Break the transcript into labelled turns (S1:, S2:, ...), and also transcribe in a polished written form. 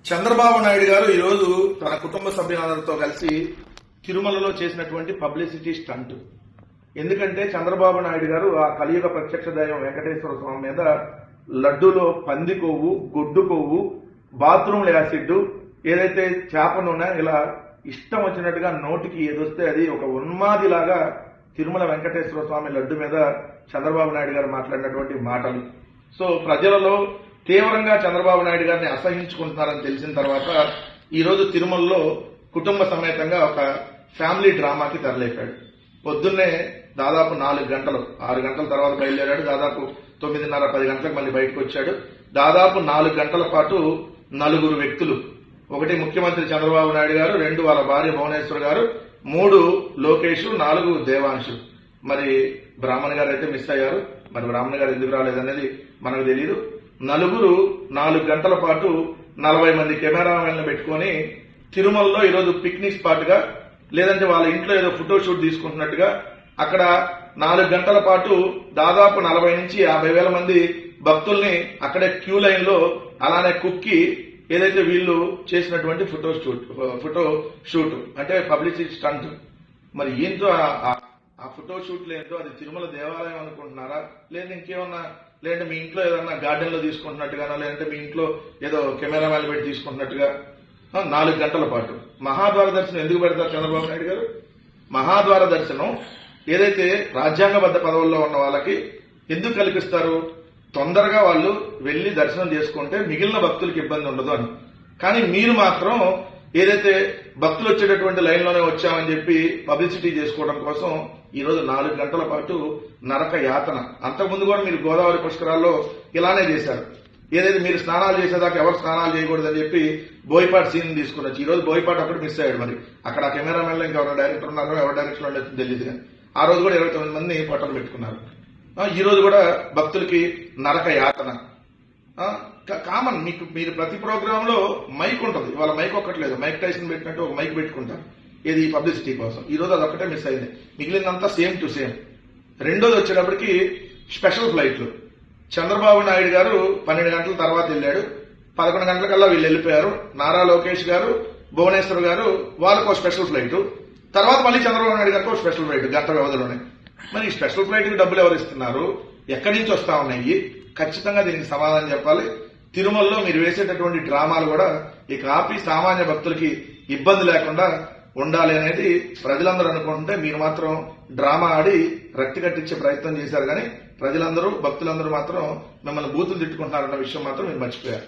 S1: చంద్రబాబు నాయుడు గారు ఈరోజు తన కుటుంబ సభ్యులందరితో కలిసి తిరుమలలో చేసినటువంటి పబ్లిసిటీ స్టంట్. ఎందుకంటే చంద్రబాబు నాయుడు గారు ఆ కలియుగ ప్రత్యక్ష దైవం వెంకటేశ్వర స్వామి మీద లడ్డూలో పంది కొవ్వు, గొడ్డు కొవ్వు, బాత్రూమ్ యాసిడ్, ఏదైతే చేప నూనె, ఇలా ఇష్టం వచ్చినట్టుగా నోటికి ఏదొస్తే అది ఒక ఉన్మాదిలాగా తిరుమల వెంకటేశ్వర స్వామి లడ్డు మీద చంద్రబాబు నాయుడు గారు మాట్లాడినటువంటి మాటలు. సో ప్రజలలో తీవ్రంగా చంద్రబాబు నాయుడు గారిని అసహించుకుంటున్నారని తెలిసిన తర్వాత ఈరోజు తిరుమలలో కుటుంబ సమేతంగా ఒక ఫ్యామిలీ డ్రామాకి తెరలేపాడు. పొద్దున్నే దాదాపు 4 గంటలు, 6 గంటల తర్వాత బయలుదేరాడు. దాదాపు 9:30, 10 గంటలకు మళ్ళీ బయటకు వచ్చాడు. దాదాపు 4 గంటల పాటు 4 వ్యక్తులు, 1 ముఖ్యమంత్రి చంద్రబాబు నాయుడు గారు, 2 వాళ్ళ భార్య భువనేశ్వర్ గారు, 3 లోకేష్, 4 దేవాంశు. మరి బ్రాహ్మణ్ గారు అయితే మిస్ అయ్యారు. మరి బ్రాహ్మణ్ గారు ఎందుకు రాలేదనేది మనకు తెలియదు. 4 గంటల పాటు 40 మంది కెమెరామెన్లు పెట్టుకుని తిరుమలలో ఈరోజు పిక్నిక్ స్పాట్ గా, లేదంటే వాళ్ళ ఇంట్లో ఏదో ఫోటో షూట్ తీసుకుంటున్నట్టుగా అక్కడ 4 గంటల పాటు దాదాపు 40 నుంచి 50 వేల మంది భక్తుల్ని అక్కడే క్యూ లైన్ లో అలానే కుక్కి ఏదైతే వీళ్ళు చేసినటువంటి ఫోటో షూట్ అంటే పబ్లిసిటీ స్టంట్. మరి ఏంటో ఆ ఫోటో షూట్లు ఏంటో, అది తిరుమల దేవాలయం అనుకుంటున్నారా, లేదా ఇంకేమన్నా, లేదంటే మీ ఇంట్లో ఏదన్నా గార్డెన్ లో తీసుకుంటున్నట్టుగానా, లేదంటే మీ ఇంట్లో ఏదో కెమెరామెన్ పెట్టి తీసుకుంటున్నట్టుగా 4 గంటల పాటు మహాద్వార దర్శనం ఎందుకు పెడతారు చంద్రబాబు నాయుడు గారు? మహాద్వార దర్శనం ఏదైతే రాజ్యాంగబద్ధ పదవుల్లో ఉన్న వాళ్ళకి ఎందుకు కల్పిస్తారు? తొందరగా వాళ్ళు వెళ్లి దర్శనం చేసుకుంటే మిగిలిన భక్తులకు ఇబ్బంది ఉండదు అని. కానీ మీరు మాత్రం ఏదైతే భక్తులు వచ్చేటటువంటి లైన్లోనే వచ్చామని చెప్పి పబ్లిసిటీ చేసుకోవడం కోసం ఈరోజు 4 గంటల పాటు నరక యాతన. అంతకుముందు కూడా మీరు గోదావరి పుష్కరాల్లో ఇలానే చేశారు. ఏదైతే మీరు స్నానాలు చేసేదాకా ఎవరు స్నానాలు చేయకూడదని చెప్పి బోయపాటి సీన్ తీసుకున్నచ్చు. ఈ రోజు బోయపాటి ఒకటి మిస్ అయ్యాడు. మరి అక్కడ కెమెరామెన్లో ఇంకెవరు డైరెక్టర్ ఉన్నారో, ఎవరు డైరెక్షన్ ఉండేది తెలియదు. కానీ ఆ రోజు కూడా 29 మంది పొట్టలు పెట్టుకున్నారు. ఈ రోజు కూడా భక్తులకి నరక యాతన కామన్. మీరు ప్రతి ప్రోగ్రామ్ లో మైక్ ఉంటుంది. ఇవాళ మైక్ ఒక్కట్లేదు, మైక్ టైసన్ పెట్టినట్టు ఒక మైక్ పెట్టుకుంటారు. ఇది పబ్లిసిటీ కోసం. ఈ రోజు అదొక్కటే మిస్ అయింది. మిగిలినంతా సేమ్ టు సేమ్. రెండోది వచ్చేటప్పటికి స్పెషల్ ఫ్లైట్లు. చంద్రబాబు నాయుడు గారు 12 గంటల తర్వాత వెళ్ళాడు. 11 గంటలకల్లా వీళ్ళు వెళ్ళిపోయారు. నారా లోకేష్ గారు, భువనేశ్వర్ గారు, వాళ్ళకు స్పెషల్ ఫ్లైట్. తర్వాత మళ్ళీ చంద్రబాబు నాయుడు గారికి స్పెషల్ ఫ్లైట్ గంట వ్యవధిలోనే. మరి ఈ స్పెషల్ ఫ్లైట్ కి డబ్బులు ఎవరు ఇస్తున్నారు? ఎక్కడి నుంచి వస్తా ఉన్నాయి? ఖచ్చితంగా దీనికి సమాధానం చెప్పాలి. తిరుమలలో మీరు వేసేటటువంటి డ్రామాలు కూడా ఇక ఆపి సామాన్య భక్తులకి ఇబ్బంది లేకుండా ఉండాలి అనేది ప్రజలందరూ అనుకుంటుంటే మీరు మాత్రం డ్రామా ఆడి రక్తి కట్టించే ప్రయత్నం చేశారు. కానీ ప్రజలందరూ, భక్తులందరూ మాత్రం మిమ్మల్ని బూతులు తిట్టుకుంటున్నారన్న విషయం మాత్రం మీరు మర్చిపోయారు.